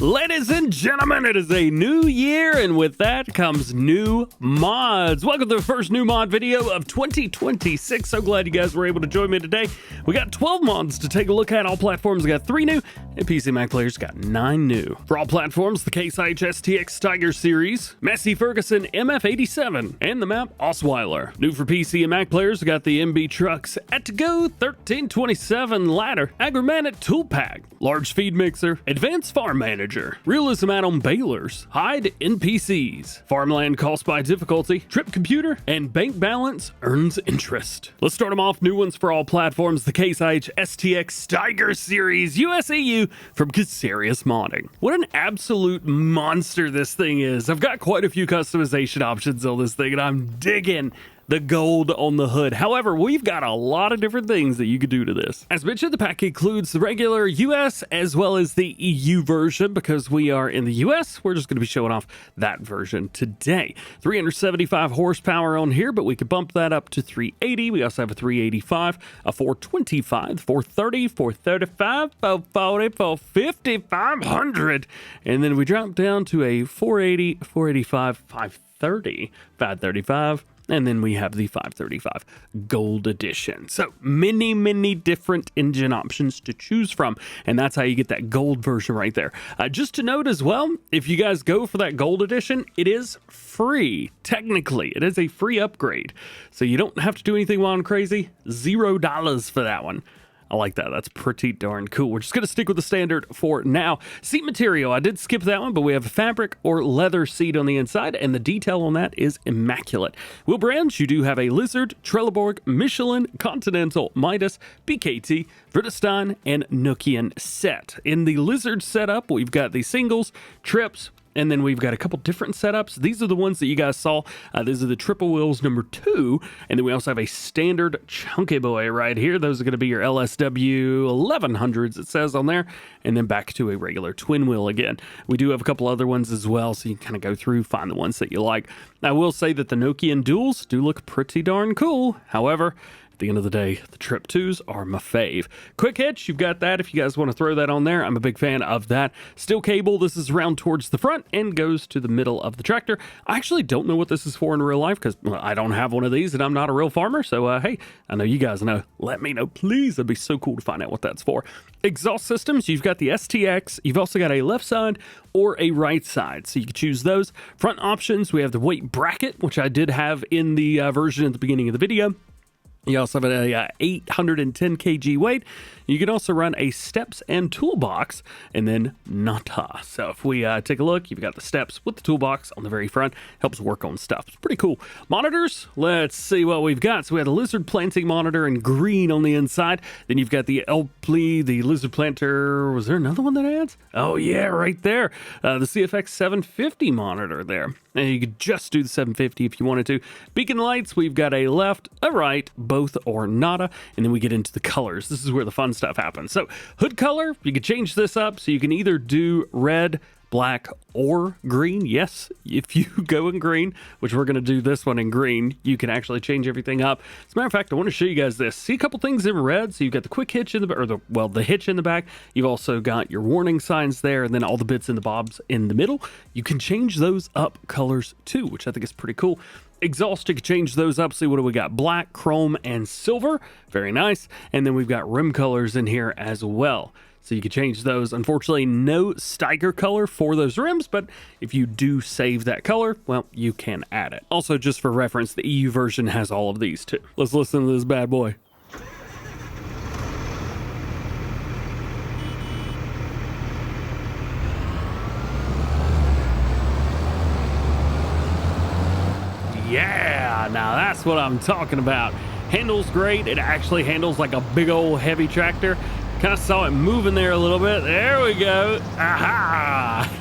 Ladies and gentlemen, it is a new year, and with that comes new mods. Welcome to the first new mod video of 2026. So glad you guys were able to join me today. We got 12 mods to take a look at. All platforms got 3 new, and PC Mac players got 9 new. For all platforms, the Case IH STX-Steiger series, Massey Ferguson MF87, and the map Osweiler. New for PC and Mac players, we got the MB Trucks Atego 1327 ladder, Agromanut tool pack, large Feedmixer, advanced farm manager, RealismAddon Balers, hide NPCs, Farmland cost by difficulty, trip computer, and bank balance earns interest. Let's start them off. New ones for all platforms, the Case IH STX-Steiger series USEU from Serious Modding. What an absolute monster this thing is. I've got quite a few customization options on this thing, and I'm digging the gold on the hood. However, we've got a lot of different things that you could do to this. As mentioned, the pack includes the regular US as well as the EU version. Because we are in the US, we're just going to be showing off that version today. 375 horsepower on here, but we could bump that up to 380. We also have a 385, a 425, 430, 435, 440, 450, 500. And then we drop down to a 480, 485, 530, 535. And then we have the 535 Gold Edition. So many different engine options to choose from. And that's how you get that gold version right there. Just to note as well, if you guys go for that Gold Edition, it is free. Technically, it is a free upgrade. So you don't have to do anything wild and crazy. $0 for that one. I like that. That's pretty darn cool. We're just going to stick with the standard for now. Seat material, I did skip that one, but we have a fabric or leather seat on the inside, and the detail on that is immaculate. Wheel brands, you do have a Lizard, Trelleborg, Michelin, Continental, Midas, BKT, Vredestein, and Nokian set. In the Lizard setup, we've got the singles, trips, and then we've got a couple different setups. These are the ones that you guys saw. These are the triple wheels number 2. And then we also have a standard chunky boy right here. Those are going to be your LSW 1100s, it says on there. And then back to a regular twin wheel again. We do have a couple other ones as well, so you can kind of go through, find the ones that you like. I will say that the Nokian duals do look pretty darn cool. However, at the end of the day, the Trip 2s are my fave. Quick hitch, you've got that if you guys want to throw that on there. I'm a big fan of that. Steel cable, this is round towards the front and goes to the middle of the tractor. I actually don't know what this is for in real life because I don't have one of these and I'm not a real farmer. So, hey, I know you guys know. Let me know, please. It'd be so cool to find out what that's for. Exhaust systems, you've got the STX. You've also got a left side or a right side, so you can choose those. Front options, we have the weight bracket, which I did have in the version at the beginning of the video. You also have a 810 kg weight. You can also run a steps and toolbox, and then Nata. So if we take a look, you've got the steps with the toolbox on the very front. Helps work on stuff. It's pretty cool. Monitors, let's see what we've got. So we have the Lizard planting monitor in green on the inside. Then you've got the LP, the Lizard planter. Was there another one that adds? Oh yeah, right there. The CFX 750 monitor there. And you could just do the 750 if you wanted to. Beacon lights, we've got a left, a right, both or nada. And then we get into the colors. This is where the fun stuff happens. So hood color, you can change this up. So you can either do red, black, or green. Yes, if you go in green, which we're going to do this one in green, you can actually change everything up. As a matter of fact, I want to show you guys this. See a couple things in red. So you've got the quick hitch in the, or the hitch in the back. You've also got your warning signs there, and then all the bits and the bobs in the middle. You can change those up colors too, which I think is pretty cool. Exhaust, you can change those up. See, what do we got? Black, chrome, and silver. Very nice. And then we've got rim colors in here as well. So you can change those. Unfortunately, no Steiger color for those rims, but if you do save that color, well, you can add it. Also, just for reference, the EU version has all of these too. Let's listen to this bad boy. Yeah, now that's what I'm talking about. Handles great. It actually handles like a big old heavy tractor. Kind of saw it moving there a little bit. There we go. Aha!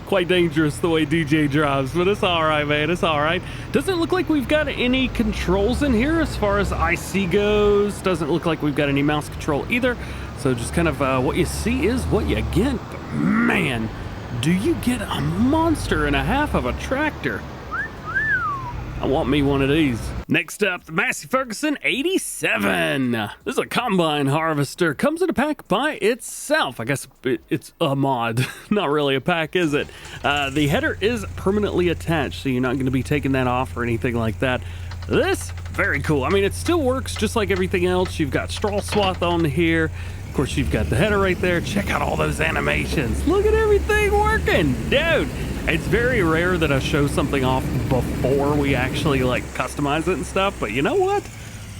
Quite dangerous the way DJ drives, but it's all right, man. It's all right. Doesn't look like we've got any controls in here as far as IC goes. Doesn't look like we've got any mouse control either. So just kind of what you see is what you get. But man, do you get a monster and a half of a tractor? I want me one of these. Next up, the Massey Ferguson 87. This is a combine harvester. Comes in a pack by itself. I guess it's a mod. Not really a pack, is it? The header is permanently attached, so you're not going to be taking that off or anything like that. This, very cool. I mean, it still works just like everything else. You've got straw swath on here. Of course, you've got the header right there. Check out all those animations. Look at everything working, dude. It's very rare that I show something off before we actually like customize it and stuff, but you know what?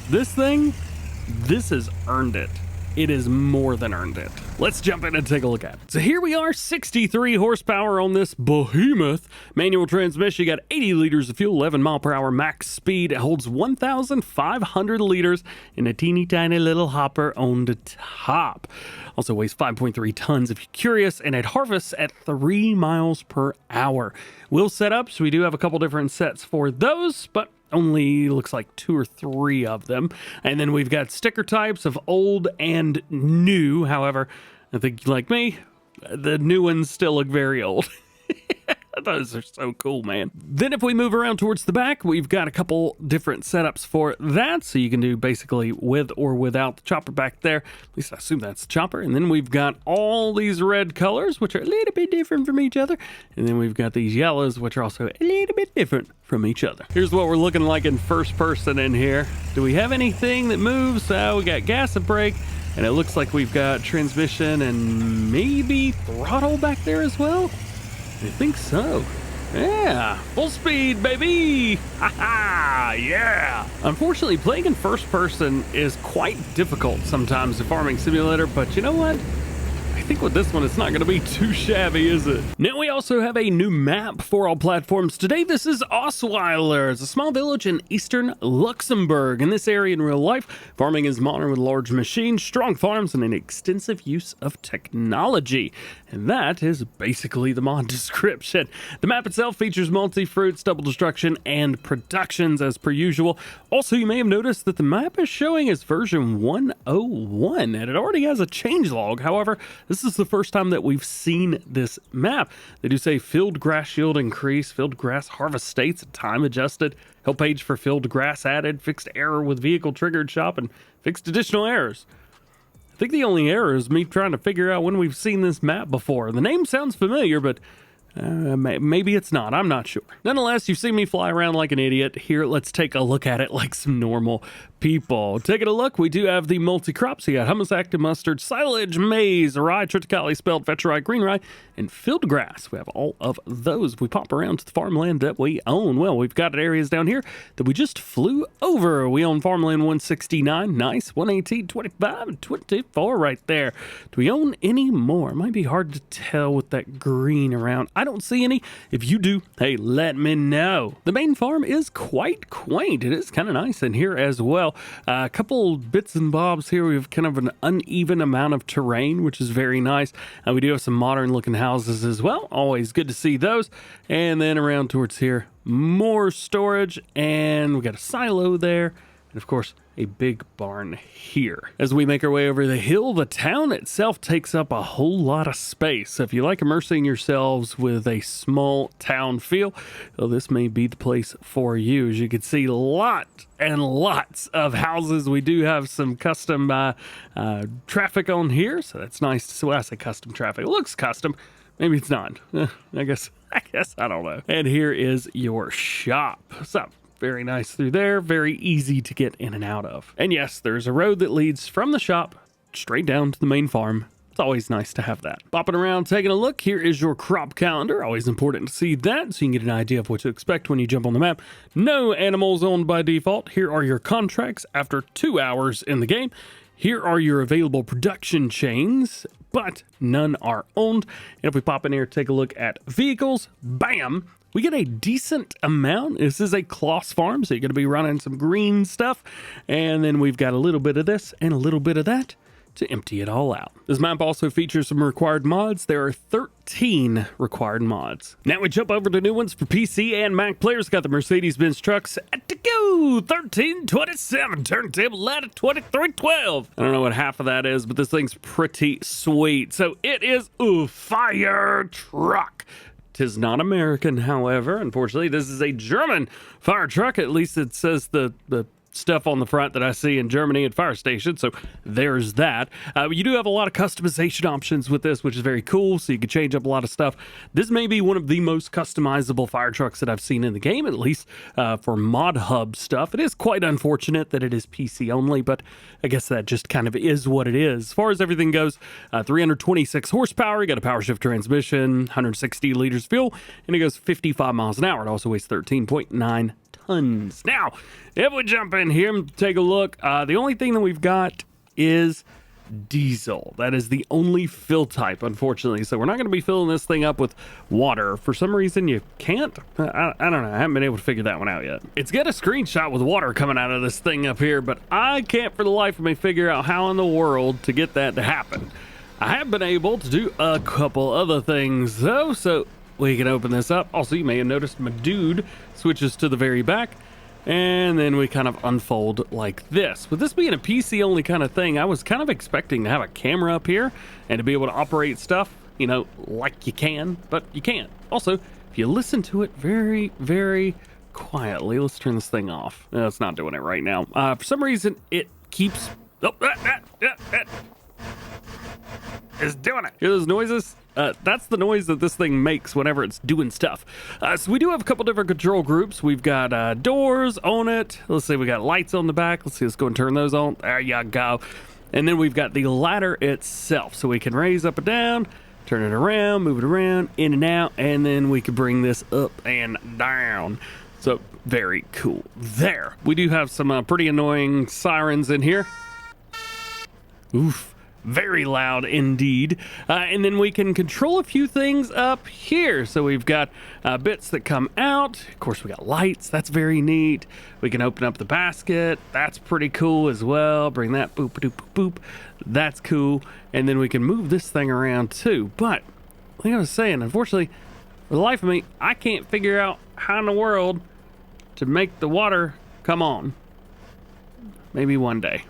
This has earned it. It has more than earned it. Let's jump in and take a look at it. So here we are, 63 horsepower on this behemoth. Manual transmission, you got 80 liters of fuel, 11 mile per hour max speed. It holds 1,500 liters in a teeny tiny little hopper on the top. Also weighs 5.3 tons if you're curious, and it harvests at 3 miles per hour. Wheel setups, we do have a couple different sets for those, but only looks like 2 or 3 of them. And then we've got sticker types of old and new. However, I think like me, the new ones still look very old. Those are so cool, man. Then if we move around towards the back, we've got a couple different setups for that. So you can do basically with or without the chopper back there. At least I assume that's the chopper. And then we've got all these red colors, which are a little bit different from each other. And then we've got these yellows, which are also a little bit different from each other. Here's what we're looking like in first person in here. Do we have anything that moves? We got gas and brake. And it looks like we've got transmission and maybe throttle back there as well. I think so. Yeah, full speed, baby! Ha-ha, yeah! Unfortunately, playing in first person is quite difficult sometimes in Farming Simulator, but you know what? I think with this one, it's not going to be too shabby, is it? Now, we also have a new map for all platforms. Today, this is Osweiler. It's a small village in eastern Luxembourg. In this area in real life, farming is modern with large machines, strong farms, and an extensive use of technology. And that is basically the mod description. The map itself features multi-fruits, double destruction, and productions as per usual. Also, you may have noticed that the map is showing as version 101, and it already has a changelog. However, this is the first time that we've seen this map. They do say field grass yield increase, field grass harvest states, time adjusted, help page for field grass added, fixed error with vehicle triggered shop, and fixed additional errors. I think the only error is me trying to figure out when we've seen this map before. The name sounds familiar, but maybe it's not. I'm not sure. Nonetheless, you've seen me fly around like an idiot. Here, let's take a look at it like some normal people. Taking a look, we do have the multi-crops. You got hummus, active mustard, silage, maize, rye, triticale, spelt, vetch rye, green rye, and field grass. We have all of those. If we pop around to the farmland that we own, well, we've got areas down here that we just flew over. We own farmland 169, nice, 118, 25, and 24 right there. Do we own any more? It might be hard to tell with that green around. I don't see any. If you do, hey, let me know. The main farm is quite quaint. It is kind of nice in here as well. A couple bits and bobs here. We have kind of an uneven amount of terrain, which is very nice. We do have some modern looking houses as well. Always good to see those. And then around towards here, more storage, and we got a silo there. And of course, a big barn here. As we make our way over the hill, the town itself takes up a whole lot of space. So if you like immersing yourselves with a small town feel, well, this may be the place for you. As you can see, lots and lots of houses. We do have some custom traffic on here, so that's nice. So when I say custom traffic, it looks custom. Maybe it's not. I guess I don't know. And here is your shop. So very nice through there, very easy to get in and out of. And yes, there's a road that leads from the shop straight down to the main farm. It's always nice to have that. Bopping around, taking a look, here is your crop calendar. Always important to see that so you can get an idea of what to expect when you jump on the map. No animals owned by default. Here are your contracts after 2 hours in the game. Here are your available production chains, but none are owned. And if we pop in here, take a look at vehicles, bam! We get a decent amount. This is a Kloss farm, so you're going to be running some green stuff. And then we've got a little bit of this and a little bit of that to empty it all out. This map also features some required mods. There are 13 required mods. Now we jump over to new ones for PC and Mac players. Got the Mercedes-Benz trucks Atego 1327, turntable ladder 2312. I don't know what half of that is, but this thing's pretty sweet. So it is a fire truck. 'Tis not American, however. Unfortunately, this is a German fire truck. At least it says the stuff on the front that I see in Germany at fire stations. So there's that. You do have a lot of customization options with this, which is very cool. So you can change up a lot of stuff. This may be one of the most customizable fire trucks that I've seen in the game, at least for mod hub stuff. It is quite unfortunate that it is PC only, but I guess that just kind of is what it is. As far as everything goes, 326 horsepower, you got a power shift transmission, 160 liters fuel, and it goes 55 miles an hour. It also weighs 13.9 tons. Now, if we jump in here and take a look, the only thing that we've got is diesel. That is the only fill type, unfortunately. So we're not going to be filling this thing up with water. For some reason, you can't. I don't know. I haven't been able to figure that one out yet. It's got a screenshot with water coming out of this thing up here, but I can't for the life of me figure out how in the world to get that to happen. I have been able to do a couple other things, though, so we can open this up. Also, you may have noticed my dude switches to the very back, and then we kind of unfold like this. With this being a PC only kind of thing, I was kind of expecting to have a camera up here and to be able to operate stuff, you know, like you can, but you can't. Also, if you listen to it very, very quietly, let's turn this thing off. No, it's not doing it right now. For some reason, it keeps... Oh, it's doing it. Hear those noises? That's the noise that this thing makes whenever it's doing stuff. So we do have a couple different control groups. We've got doors on it. Let's see, we got lights on the back. Let's see, let's go and turn those on. There you go. And then we've got the ladder itself. So we can raise up and down, turn it around, move it around, in and out, and then we can bring this up and down. So very cool there. We do have some pretty annoying sirens in here. Oof. Very loud indeed. And then we can control a few things up here. So we've got bits that come out. Of course, we got lights. That's very neat. We can open up the basket. That's pretty cool as well. Bring that boop, boop, boop, boop. That's cool. And then we can move this thing around too. But like I was saying, unfortunately, for the life of me, I can't figure out how in the world to make the water come on. Maybe one day.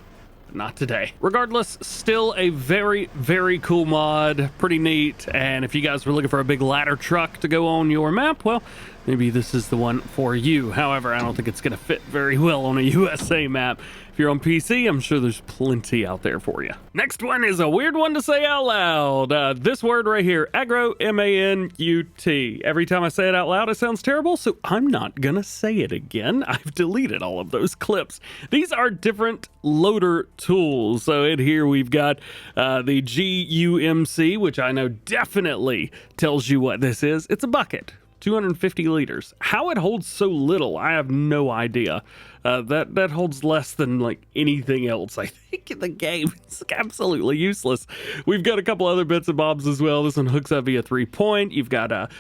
Not today. Regardless, still a very, very cool mod. Pretty neat. And if you guys were looking for a big ladder truck to go on your map, well, maybe this is the one for you. However, I don't think it's going to fit very well on a USA map. If you're on PC, I'm sure there's plenty out there for you. Next one is a weird one to say out loud. This word right here, Agromanut. Every time I say it out loud, it sounds terrible, so I'm not gonna say it again. I've deleted all of those clips. These are different loader tools. So in here we've got the GUMC, which I know definitely tells you what this is. It's a bucket. 250 liters. How it holds so little, I have no idea. That holds less than like anything else, I think, in the game. It's absolutely useless. We've got a couple other bits and bobs as well. This one hooks up via 3-point. You've got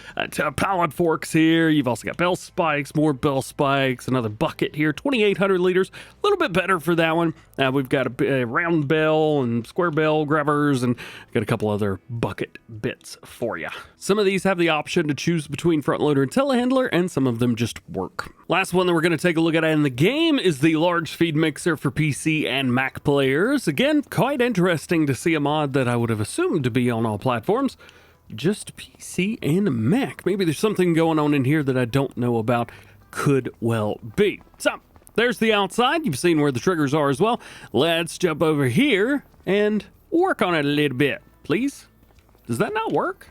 pallet forks here. You've also got bell spikes, more bell spikes, another bucket here, 2,800 liters. A little bit better for that one. We've got a round bell and square bell grabbers, and got a couple other bucket bits for you. Some of these have the option to choose between front loader and telehandler, and some of them just work. Last one that we're going to take a look at in the game is the large feed mixer for PC and Mac players. Again, quite interesting to see a mod that I would have assumed to be on all platforms. Just PC and Mac. Maybe there's something going on in here that I don't know about. Could well be. So, there's the outside. You've seen where the triggers are as well. Let's jump over here and work on it a little bit, please. Does that not work?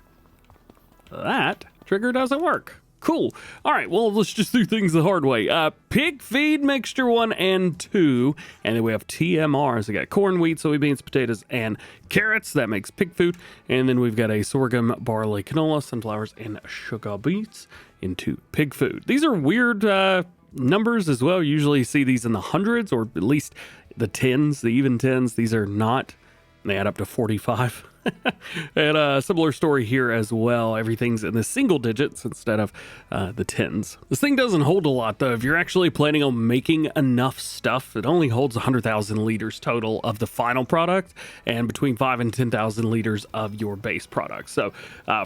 That trigger doesn't work. Cool. All right, well, let's just do things the hard way. Pig feed mixture 1 and 2, and then we have TMRs. We got corn, wheat, soybeans, potatoes, and carrots. That makes pig food. And then we've got a sorghum, barley, canola, sunflowers, and sugar beets into pig food. These are weird numbers as well. You usually see these in the hundreds, or at least the tens, the even tens. These are not. They add up to 45. And a similar story here as well. Everything's in the single digits instead of the tens. This thing doesn't hold a lot, though. If you're actually planning on making enough stuff, it only holds 100,000 liters total of the final product, and between 5 and 10,000 liters of your base product. So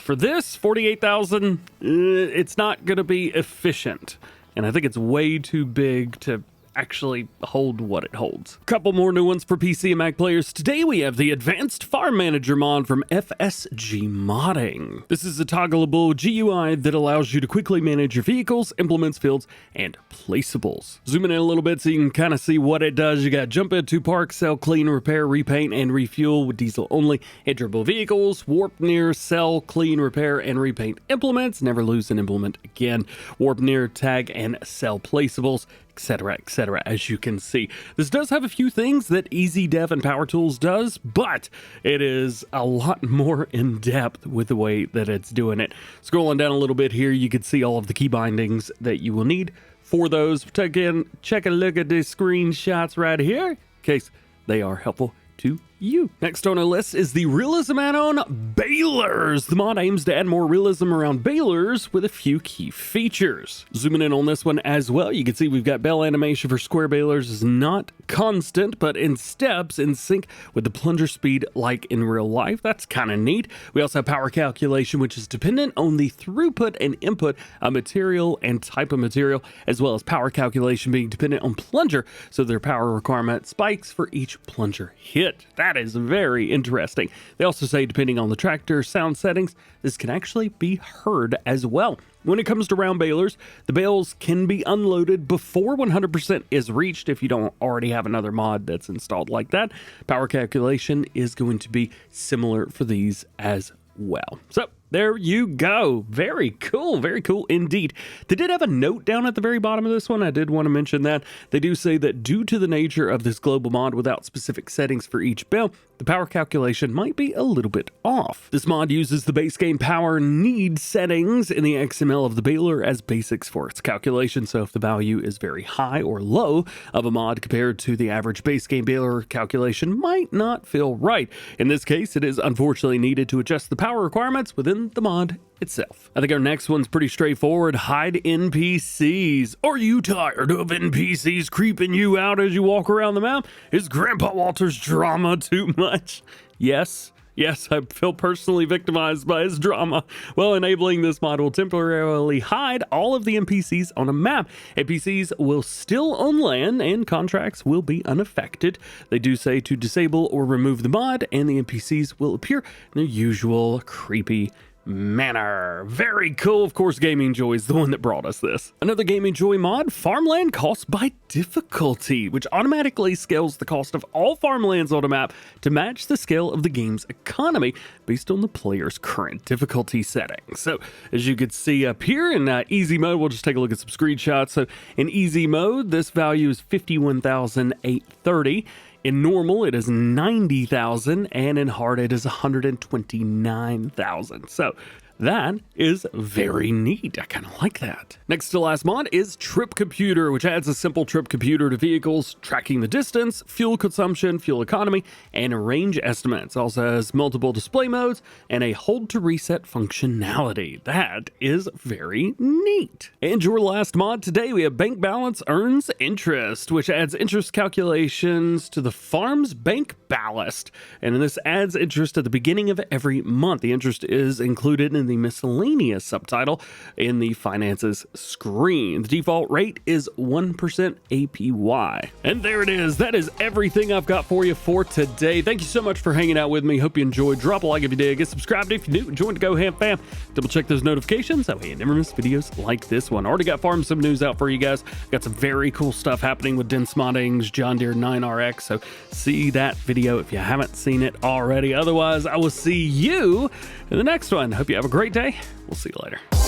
for this, 48,000, it's not going to be efficient. And I think it's way too big to actually hold what it holds. Couple more new ones for PC and Mac players. Today we have the Advanced Farm Manager mod from FSG Modding. This is a toggleable GUI that allows you to quickly manage your vehicles, implements, fields, and placeables. Zooming in a little bit so you can kind of see what it does. You got jump into park, sell, clean, repair, repaint, and refuel with diesel only, enterable vehicles, warp near, sell, clean, repair, and repaint implements, never lose an implement again, warp near, tag, and sell placeables, etc., as you can see. This does have a few things that Easy Dev and Power Tools does, but it is a lot more in depth with the way that it's doing it. Scrolling down a little bit here, you can see all of the key bindings that you will need for those. Again, check a look at the screenshots right here in case they are helpful to you. Next on our list is the RealismAddon Balers. The mod aims to add more realism around balers with a few key features. Zooming in on this one as well, you can see we've got bale animation for square balers is not constant, but in steps in sync with the plunger speed like in real life. That's kind of neat. We also have power calculation, which is dependent on the throughput and input of material and type of material, as well as power calculation being dependent on plunger, so their power requirement spikes for each plunger hit. That is very interesting. They also say depending on the tractor sound settings, this can actually be heard as well. When it comes to round balers, the bales can be unloaded before 100% is reached if you don't already have another mod that's installed like that. Power calculation is going to be similar for these as well. So there you go. Very cool indeed. They did have a note down at the very bottom of this one. I did want to mention that. They do say that due to the nature of this global mod without specific settings for each bale, the power calculation might be a little bit off. This mod uses the base game power need settings in the XML of the baler as basics for its calculation. So if the value is very high or low of a mod compared to the average base game baler, calculation might not feel right. In this case, it is unfortunately needed to adjust the power requirements within the mod itself. I think our next one's pretty straightforward. Hide NPCs. Are you tired of NPCs creeping you out as you walk around the map? Is Grandpa Walter's drama too much? Yes, I feel personally victimized by his drama. Well, enabling this mod will temporarily hide all of the NPCs on a map. NPCs will still own land and contracts will be unaffected. They do say to disable or remove the mod and the NPCs will appear in their usual creepy manner. Very cool. Of course, Gaming Joy is the one that brought us this. Another Gaming Joy mod, Farmland Cost by Difficulty, which automatically scales the cost of all farmlands on a map to match the scale of the game's economy based on the player's current difficulty settings. So as you can see up here in easy mode, we'll just take a look at some screenshots. So in easy mode, this value is 51,830. In normal, it is 90,000, and in hard, it is 129,000. So that is very neat. I kind of like that. Next to last mod is Trip Computer, which adds a simple trip computer to vehicles, tracking the distance, fuel consumption, fuel economy, and range estimates. Also has multiple display modes and a hold to reset functionality. That is very neat. And your last mod today, we have Bank Balance Earns Interest, which adds interest calculations to the farm's bank ballast. And this adds interest at the beginning of every month. The interest is included in the miscellaneous subtitle in the finances screen. The default rate is 1% APY. And there it is. That is everything I've got for you for today. Thank you so much for hanging out with me. Hope you enjoyed. Drop a like if you did. Get subscribed if you do. Join the DjGoHam fam. Double check those notifications. That way you never miss videos like this one. Already got Farm Sim news out for you guys. Got some very cool stuff happening with Dense Modding's John Deere 9RX. So see that video if you haven't seen it already. Otherwise, I will see you in the next one. Hope you have a great day. We'll see you later.